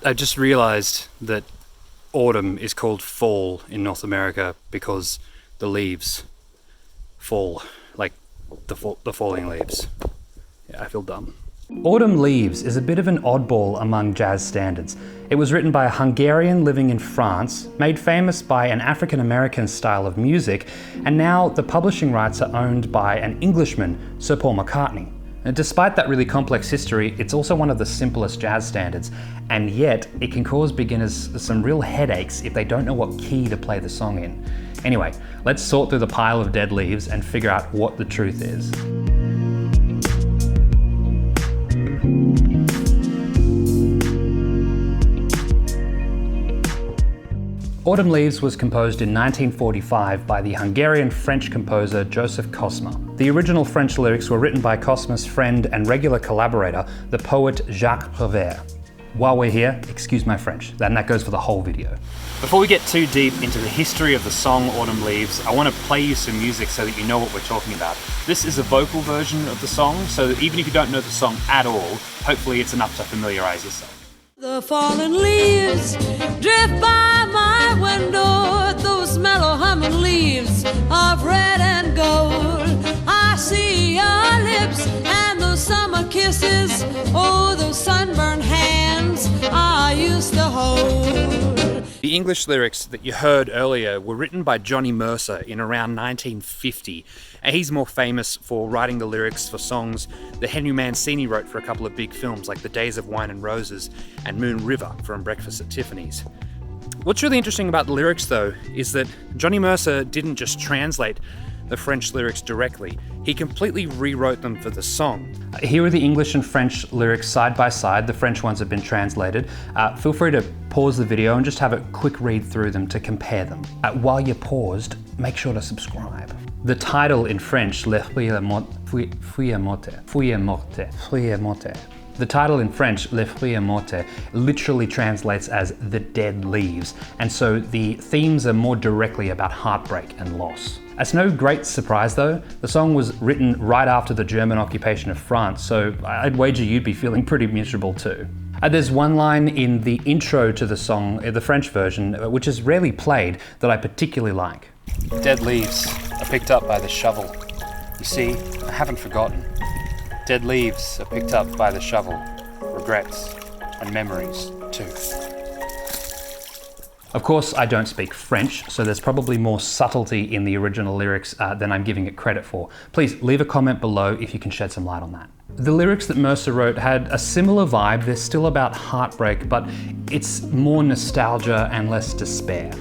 I just realised that autumn is called fall in North America because the leaves fall, like the falling leaves. Yeah, I feel dumb. Autumn Leaves is a bit of an oddball among jazz standards. It was written by a Hungarian living in France, made famous by an African-American style of music, and now the publishing rights are owned by an Englishman, Sir Paul McCartney. And despite that really complex history, it's also one of the simplest jazz standards, and yet it can cause beginners some real headaches if they don't know what key to play the song in. Anyway, let's sort through the pile of dead leaves and figure out what the truth is. Autumn Leaves was composed in 1945 by the Hungarian-French composer Joseph Kosma. The original French lyrics were written by Kosma's friend and regular collaborator, the poet Jacques Prévert. While we're here, excuse my French, and that goes for the whole video. Before we get too deep into the history of the song Autumn Leaves, I want to play you some music so that you know what we're talking about. This is a vocal version of the song, so that even if you don't know the song at all, hopefully it's enough to familiarise yourself. The fallen leaves drift by my window, those mellow humming leaves of red and gold. I see your lips and those summer kisses, oh, those sunburned hands I used to hold. The English lyrics that you heard earlier were written by Johnny Mercer in around 1950, and he's more famous for writing the lyrics for songs that Henry Mancini wrote for a couple of big films like The Days of Wine and Roses and Moon River from Breakfast at Tiffany's. What's really interesting about the lyrics, though, is that Johnny Mercer didn't just translate the French lyrics directly, he completely rewrote them for the song. Here are the English and French lyrics side by side. The French ones have been translated. Feel free to pause the video and just have a quick read through them to compare them. While you're paused, make sure to subscribe. The title in French, Le Fruit est morte. The title in French, Le Fruit est morte, literally translates as the dead leaves, and so the themes are more directly about heartbreak and loss. It's no great surprise though, the song was written right after the German occupation of France, so I'd wager you'd be feeling pretty miserable too. There's one line in the intro to the song, the French version, which is rarely played, that I particularly like. Dead leaves are picked up by the shovel. You see, I haven't forgotten. Dead leaves are picked up by the shovel. Regrets and memories too. Of course, I don't speak French, so there's probably more subtlety in the original lyrics than I'm giving it credit for. Please leave a comment below if you can shed some light on that. The lyrics that Mercer wrote had a similar vibe. They're still about heartbreak, but it's more nostalgia and less despair.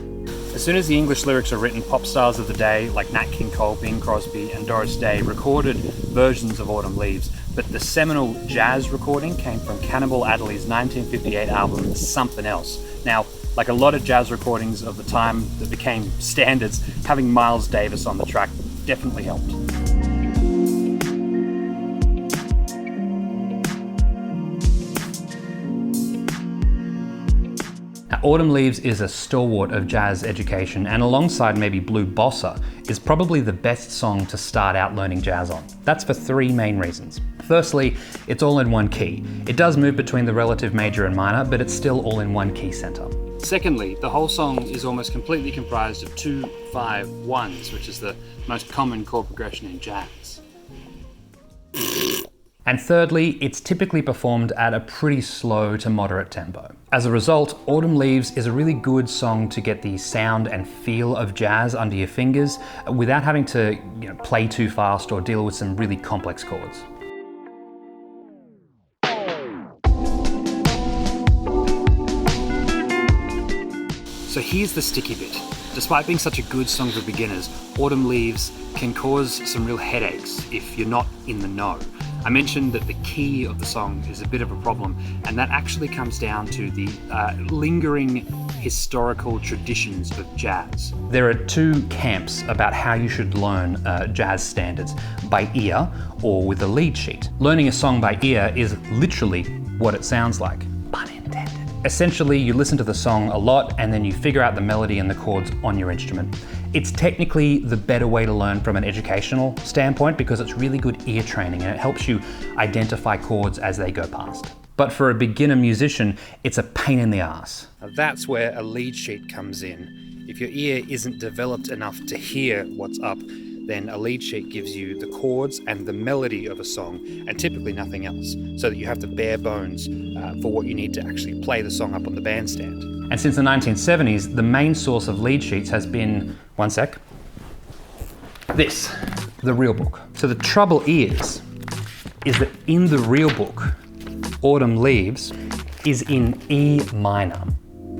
As soon as the English lyrics are written, pop stars of the day like Nat King Cole, Bing Crosby and Doris Day recorded versions of Autumn Leaves, but the seminal jazz recording came from Cannonball Adderley's 1958 album Something Else. Now, like a lot of jazz recordings of the time that became standards, having Miles Davis on the track definitely helped. Autumn Leaves is a stalwart of jazz education, and alongside maybe Blue Bossa, is probably the best song to start out learning jazz on. That's for three main reasons. Firstly, it's all in one key. It does move between the relative major and minor, but it's still all in one key center. Secondly, the whole song is almost completely comprised of 2-5-1s, which is the most common chord progression in jazz. And thirdly, it's typically performed at a pretty slow to moderate tempo. As a result, Autumn Leaves is a really good song to get the sound and feel of jazz under your fingers without having to play too fast or deal with some really complex chords. So here's the sticky bit. Despite being such a good song for beginners, Autumn Leaves can cause some real headaches if you're not in the know. I mentioned that the key of the song is a bit of a problem, and that actually comes down to the lingering historical traditions of jazz. There are two camps about how you should learn jazz standards, by ear or with a lead sheet. Learning a song by ear is literally what it sounds like. Pun intended. Essentially, you listen to the song a lot and then you figure out the melody and the chords on your instrument. It's technically the better way to learn from an educational standpoint because it's really good ear training and it helps you identify chords as they go past. But for a beginner musician, it's a pain in the ass. Now that's where a lead sheet comes in. If your ear isn't developed enough to hear what's up, then a lead sheet gives you the chords and the melody of a song, and typically nothing else, so that you have the bare bones for what you need to actually play the song up on the bandstand. And since the 1970s, the main source of lead sheets has been, one sec, this, the real book. So the trouble is that in the real book, Autumn Leaves is in E minor.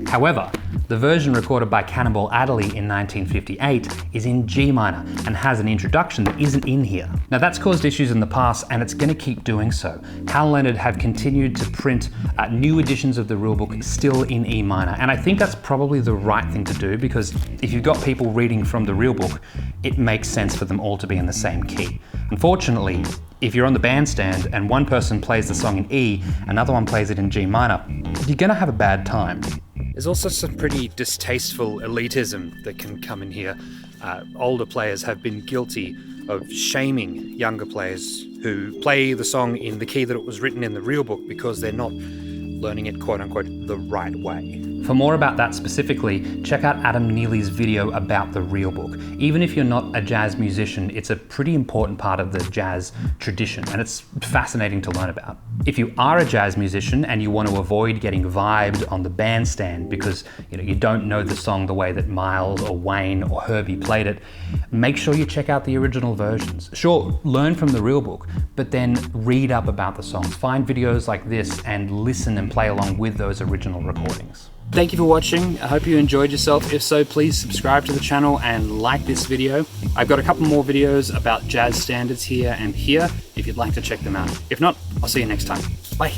However, the version recorded by Cannonball Adderley in 1958 is in G minor and has an introduction that isn't in here. Now that's caused issues in the past and it's going to keep doing so. Hal Leonard have continued to print new editions of the real book still in E minor, and I think that's probably the right thing to do because if you've got people reading from the real book, it makes sense for them all to be in the same key. Unfortunately, if you're on the bandstand and one person plays the song in E, another one plays it in G minor, you're going to have a bad time. There's also some pretty distasteful elitism that can come in here. Older players have been guilty of shaming younger players who play the song in the key that it was written in the real book because they're not learning it quote-unquote the right way. For more about that specifically, check out Adam Neely's video about the real book. Even if you're not a jazz musician, it's a pretty important part of the jazz tradition and it's fascinating to learn about. If you are a jazz musician and you want to avoid getting vibed on the bandstand because you don't know the song the way that Miles or Wayne or Herbie played it, make sure you check out the original versions. Sure, learn from the real book, but then read up about the songs. Find videos like this and listen and play along with those original recordings. Thank you for watching. I hope you enjoyed yourself. If so, please subscribe to the channel and like this video. I've got a couple more videos about jazz standards here and here if you'd like to check them out. If not, I'll see you next time. Bye.